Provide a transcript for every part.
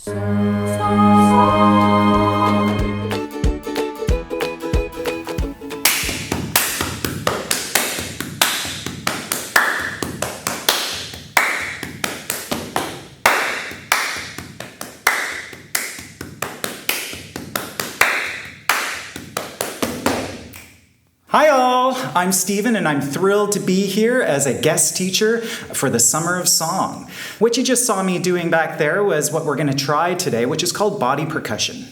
Hi all, I'm Stephen and I'm thrilled to be here as a guest teacher for the Summer of Song. What you just saw me doing back there was what we're going to try today, which is called body percussion.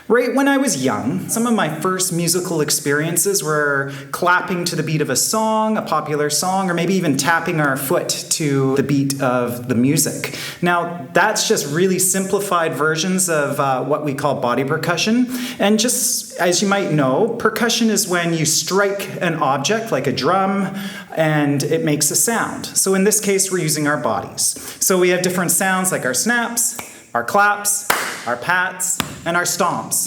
Right when I was young, some of my first musical experiences were clapping to the beat of a song, a popular song, or maybe even tapping our foot to the beat of the music. Now, that's just really simplified versions of what we call body percussion. And just as you might know, percussion is when you strike an object like a drum and it makes a sound. So in this case, we're using our bodies. So we have different sounds like our snaps, our claps, our pats, and our stomps.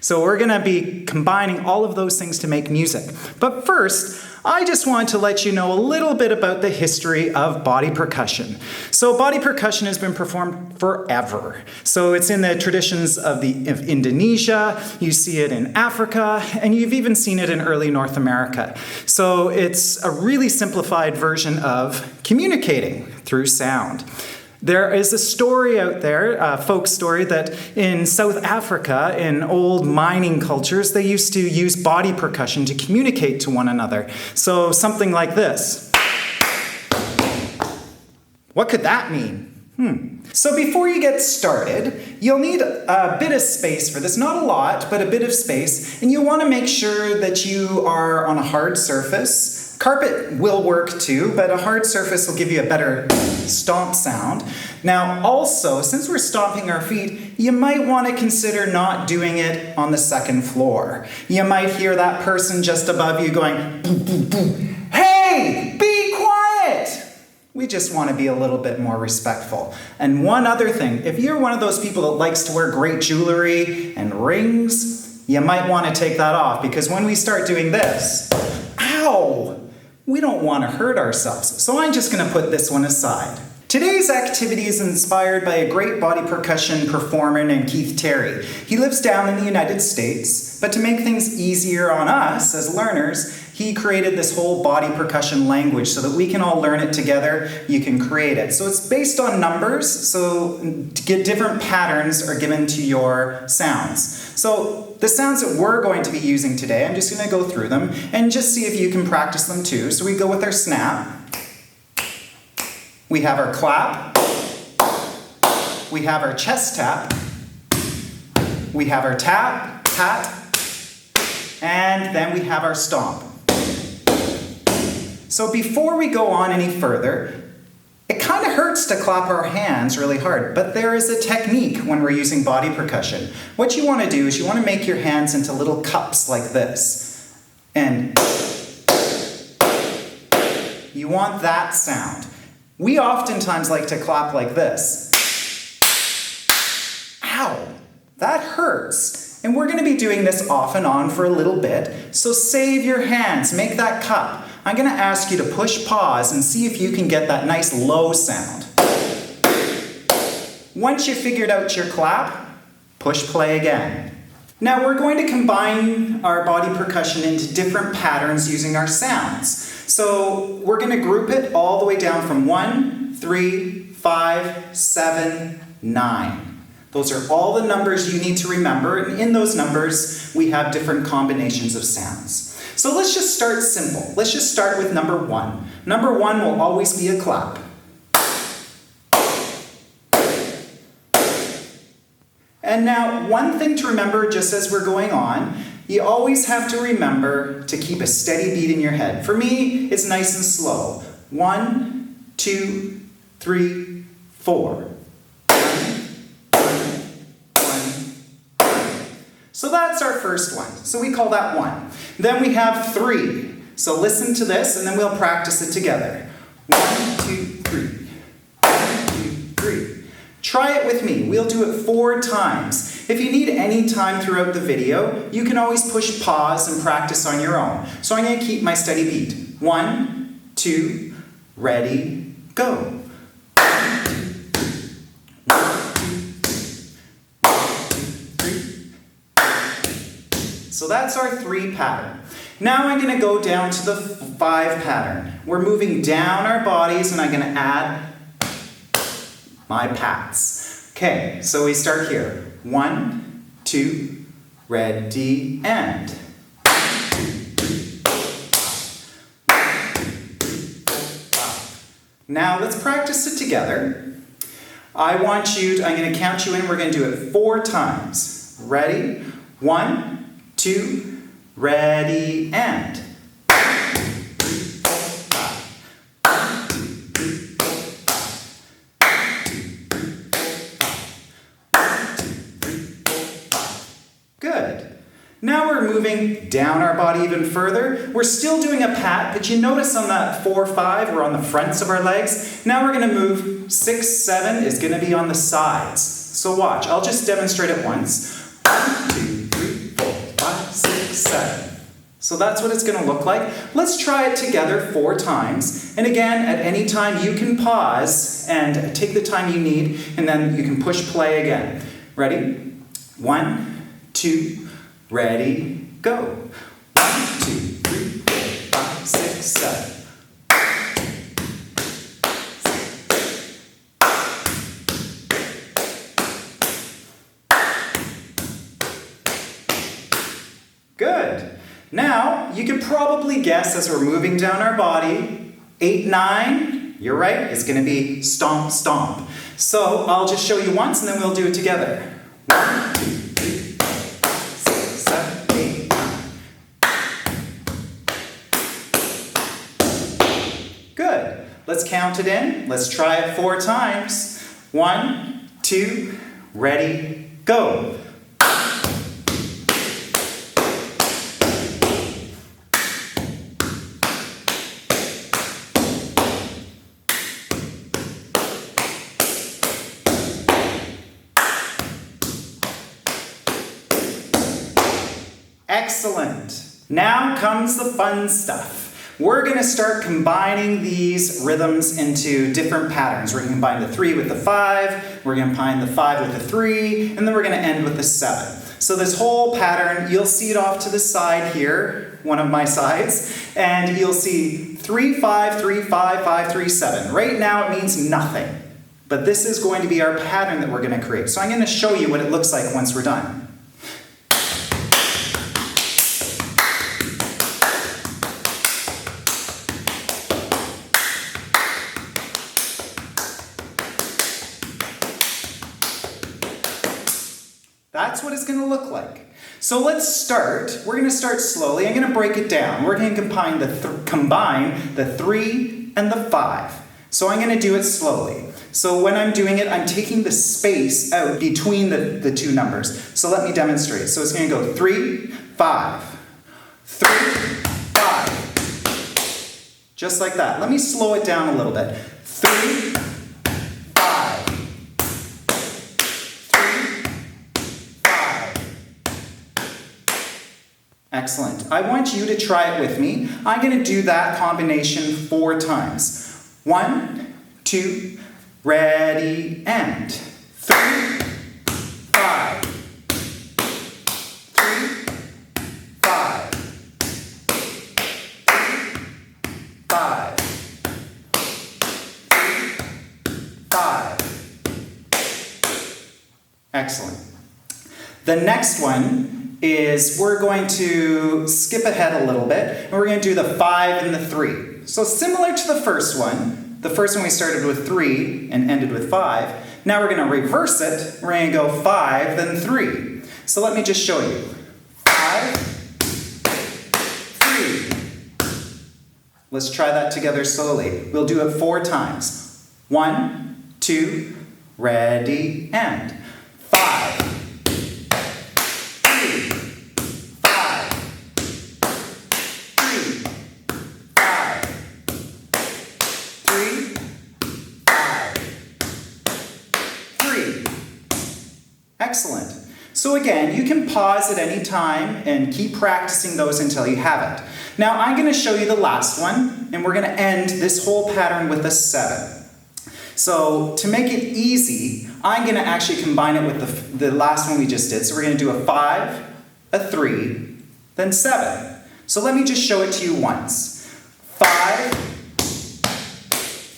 So we're going to be combining all of those things to make music. But first, I just want to let you know a little bit about the history of body percussion. So body percussion has been performed forever. So it's in the traditions of Indonesia, you see it in Africa, and you've even seen it in early North America. So it's a really simplified version of communicating through sound. There is a story out there, a folk story, that in South Africa, in old mining cultures, they used to use body percussion to communicate to one another. So something like this. What could that mean? So before you get started, you'll need a bit of space for this. Not a lot, but a bit of space. And you'll want to make sure that you are on a hard surface. Carpet will work too, but a hard surface will give you a better stomp sound. Now also, since we're stomping our feet, you might want to consider not doing it on the second floor. You might hear that person just above you going, boom, boom, boom. Hey, be quiet! We just want to be a little bit more respectful. And one other thing, if you're one of those people that likes to wear great jewelry and rings, you might want to take that off, because when we start doing this, ow! We don't want to hurt ourselves, so I'm just going to put this one aside. Today's activity is inspired by a great body percussion performer named Keith Terry. He lives down in the United States, but to make things easier on us as learners, he created this whole body percussion language so that we can all learn it together. You can create it. So it's based on numbers, so to get different patterns are given to your sounds. So the sounds that we're going to be using today, I'm just going to go through them and just see if you can practice them too. So we go with our snap. We have our clap. We have our chest tap. We have our tap, pat, and then we have our stomp. So before we go on any further, it kind of hurts to clap our hands really hard, but there is a technique when we're using body percussion. What you want to do is you want to make your hands into little cups like this. And you want that sound. We oftentimes like to clap like this. Ow! That hurts. And we're going to be doing this off and on for a little bit, so save your hands, make that cup. I'm going to ask you to push pause and see if you can get that nice low sound. Once you've figured out your clap, push play again. Now we're going to combine our body percussion into different patterns using our sounds. So we're going to group it all the way down from 1, 3, 5, 7, 9. Those are all the numbers you need to remember, and in those numbers we have different combinations of sounds. So let's just start simple. Let's just start with number 1. Number 1 will always be a clap. And now, one thing to remember just as we're going on, you always have to remember to keep a steady beat in your head. For me, it's nice and slow. 1, 2, 3, 4. So that's our first one. So we call that 1. Then we have 3. So listen to this and then we'll practice it together. 1, 2, 3. 1, 2, 3. Try it with me. We'll do it 4 times. If you need any time throughout the video, you can always push pause and practice on your own. So I'm going to keep my steady beat. 1, 2, ready, go. 1, 2, 3. So that's our 3 pattern. Now I'm going to go down to the 5 pattern. We're moving down our bodies and I'm going to add my pats. Okay, so we start here. 1, 2, ready, and. Now let's practice it together. I'm going to count you in. We're going to do it 4 times. Ready? 1, 2, ready, and. Good. Now we're moving down our body even further. We're still doing a pat, but you notice on that 4, 5, we're on the fronts of our legs. Now we're going to move 6, 7 is going to be on the sides. So watch, I'll just demonstrate it once. 1, 2, 3, 4, 5, 6, 7. So that's what it's going to look like. Let's try it together 4 times. And again, at any time you can pause and take the time you need, and then you can push play again. Ready? 1, 2, ready, go. 1, 2, 3, 4, 5, 6, 7. Good. Now, you can probably guess as we're moving down our body, 8, 9, you're right, it's going to be stomp, stomp. So I'll just show you once and then we'll do it together. 1, 2, 3, 4, 5, 6, 7, 8, 9. Good. Let's count it in. Let's try it 4 times. 1, 2, ready, go. Excellent. Now comes the fun stuff. We're going to start combining these rhythms into different patterns. We're going to combine the 3 with the 5, we're going to combine the 5 with the 3, and then we're going to end with the 7. So this whole pattern, you'll see it off to the side here, one of my sides, and you'll see 3, 5, 3, 5, 5, 3, 7. Right now it means nothing, but this is going to be our pattern that we're going to create. So I'm going to show you what it looks like once we're done. That's what it's going to look like. So let's start. We're going to start slowly. I'm going to break it down. We're going to combine the 3 and the 5. So I'm going to do it slowly. So when I'm doing it, I'm taking the space out between the 2 numbers. So let me demonstrate. So it's going to go 3, 5, 3, 5. Just like that. Let me slow it down a little bit. 3, 5. Excellent. I want you to try it with me. I'm going to do that combination 4 times. 1, 2, ready, and 3, 5, 3, 5, 5, 3, 5. Excellent. The next one is we're going to skip ahead a little bit, and we're going to do the 5 and the 3. So similar to the first one we started with 3 and ended with 5. Now we're going to reverse it. We're going to go 5, then 3. So let me just show you. 5, 3. Let's try that together slowly. We'll do it 4 times. 1, 2, ready, and 5. 3. Excellent. So again, you can pause at any time and keep practicing those until you have it. Now I'm going to show you the last one, and we're going to end this whole pattern with a 7. So to make it easy, I'm going to actually combine it with the last one we just did. So we're going to do a 5, a 3, then 7. So let me just show it to you once. 5,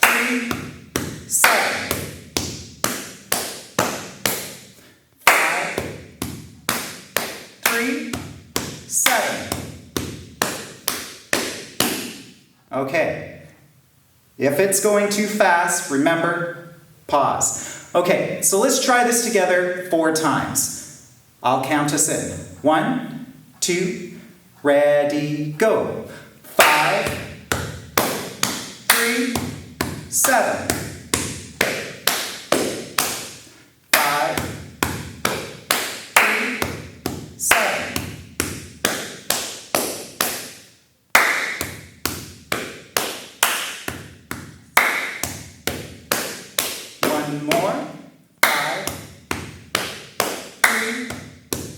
3, 7. 5, 3, 7. Okay. If it's going too fast, remember, pause. Okay, so let's try this together 4 times. I'll count us in. 1, 2, ready, go. 5, 3, 7. 5, 3, 7. 1 more. 5, 3,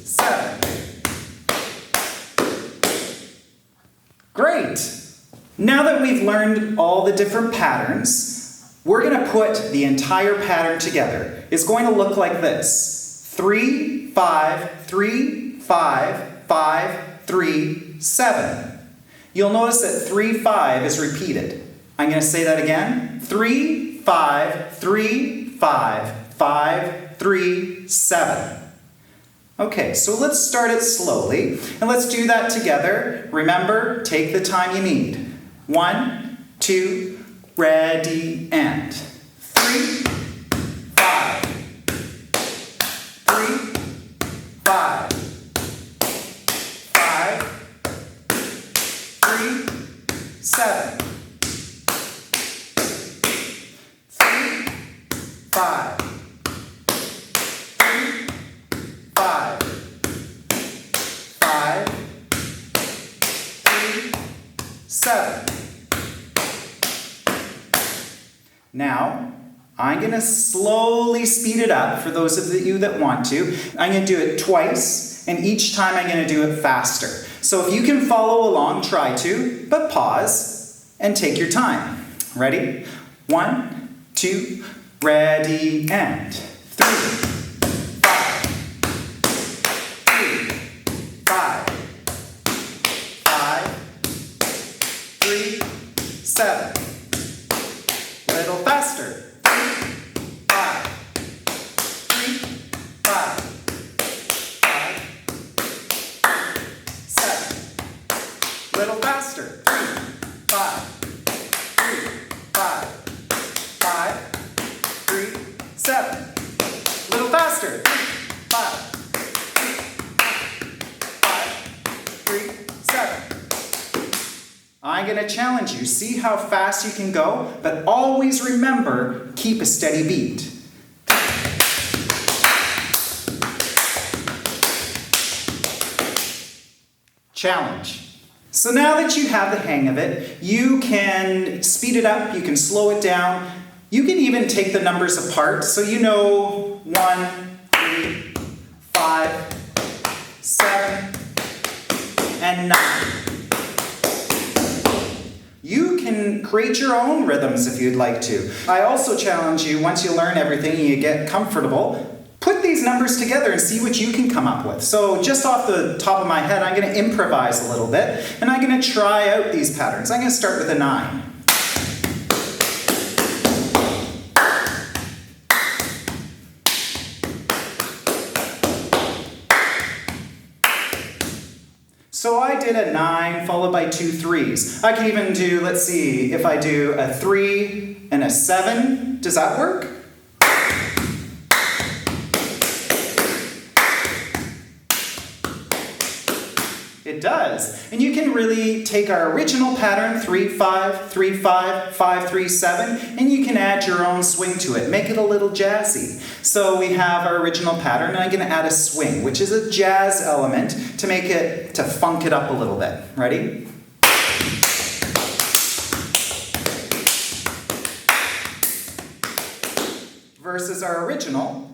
7. Great! Now that we've learned all the different patterns, we're going to put the entire pattern together. It's going to look like this. 3, 5, 3, 5, 5, 3, 7. You'll notice that 3, 5 is repeated. I'm going to say that again. 3, 5, 3, 5, 5, 3, 7. Okay, so let's start it slowly, and let's do that together. Remember, take the time you need. 1, 2, ready, and 3, 5, 3, 5, 5, 3, 7, 3, 5, 5, 5, 3, 7. Now, I'm going to slowly speed it up for those of you that want to. I'm going to do it twice, and each time I'm going to do it faster. So if you can follow along, try to, but pause and take your time. Ready? 1, 2, ready, and 3. 7. Little faster. 5, 3, 5, 5, 7. Little faster. 5, 3, 5, 5, 3, 7. Little faster. 5, 3, 7. I'm going to challenge you. See how fast you can go, but always remember, keep a steady beat. Challenge. So now that you have the hang of it, you can speed it up, you can slow it down, you can even take the numbers apart so you know 1, 3, 5, 7, and 9. You can create your own rhythms if you'd like to. I also challenge you, once you learn everything and you get comfortable, put these numbers together and see what you can come up with. So just off the top of my head, I'm going to improvise a little bit, and I'm going to try out these patterns. I'm going to start with a 9. So I did a 9 followed by 2 3s. I can even do, let's see, if I do a 3 and a 7, does that work? It does. And you can really take our original pattern, 3 5, 3 5, 5 3 7, and you can add your own swing to it. Make it a little jazzy. So we have our original pattern, and I'm going to add a swing, which is a jazz element to make it, to funk it up a little bit. Ready? Versus our original.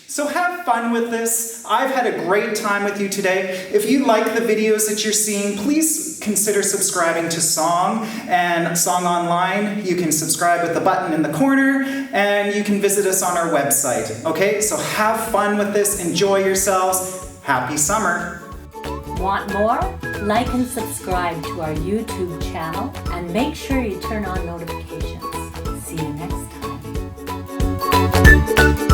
So have fun fun with this. I've had a great time with you today. If you like the videos that you're seeing, please consider subscribing to Song and Song Online. You can subscribe with the button in the corner, and you can visit us on our website. Okay, so have fun with this. Enjoy yourselves. Happy summer. Want more? Like and subscribe to our YouTube channel, and make sure you turn on notifications. See you next time.